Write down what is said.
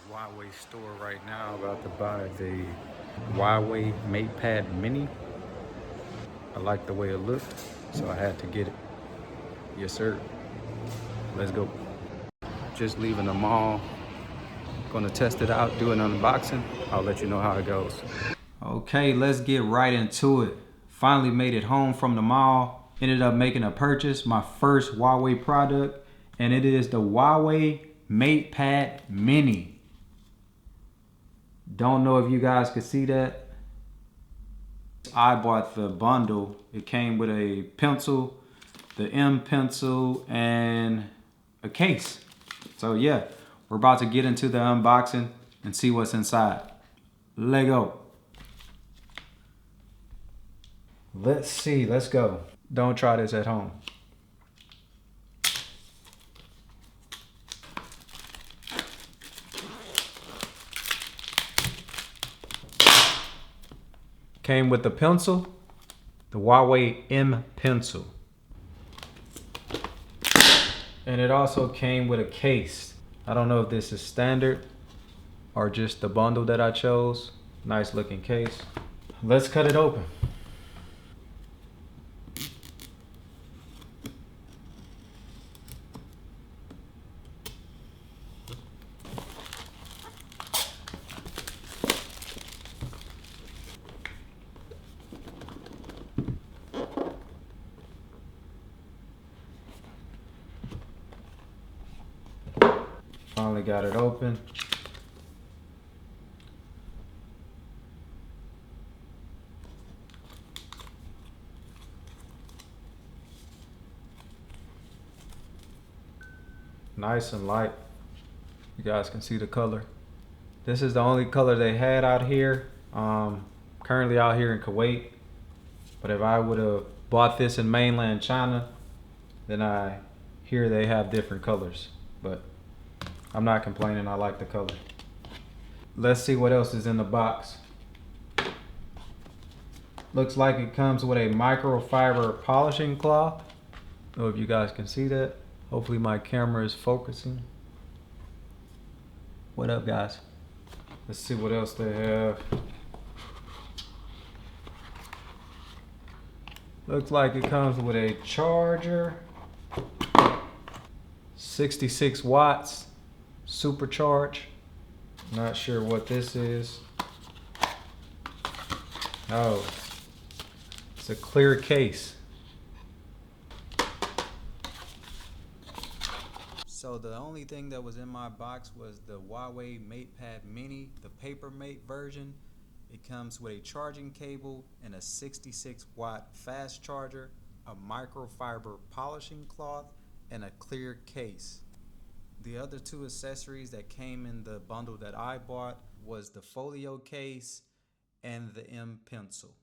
Huawei store right now, about to buy the Huawei MatePad Mini. I like the way it looked, so I had to get it. Yes, sir. Let's go. Just leaving the mall. Gonna test it out, do an unboxing. I'll let you know how it goes. Okay, let's get right into it. Finally made it home from the mall. Ended up making a purchase, my first Huawei product, and it is the Huawei MatePad Mini. Don't know if you guys could see that. I bought the bundle. It came with a pencil, the M-Pencil, and a case. So yeah, we're about to get into the unboxing and see what's inside. Let go. Let's see, let's go. Don't try this at home. Came with the pencil, the Huawei M-Pencil. And it also came with a case. I don't know if this is standard or just the bundle that I chose. Nice looking case. Let's cut it open. Finally got it open. Nice and light. You guys can see the color. This is the only color they had out here. Currently out here in Kuwait. But if I would have bought this in mainland China, then I hear they have different colors. But I'm not complaining, I like the color. Let's see what else is in the box. Looks like it comes with a microfiber polishing cloth. I don't know if you guys can see that. Hopefully my camera is focusing. What up, guys? Let's see what else they have. Looks like it comes with a charger. 66 watts, supercharge. Not sure what this is. Oh, it's a clear case. So the only thing that was in my box was the Huawei MatePad Mini, the PaperMatte version. It comes with a charging cable and a 66 watt fast charger, a microfiber polishing cloth, and a clear case. The other two accessories that came in the bundle that I bought was the folio case and the M-Pencil.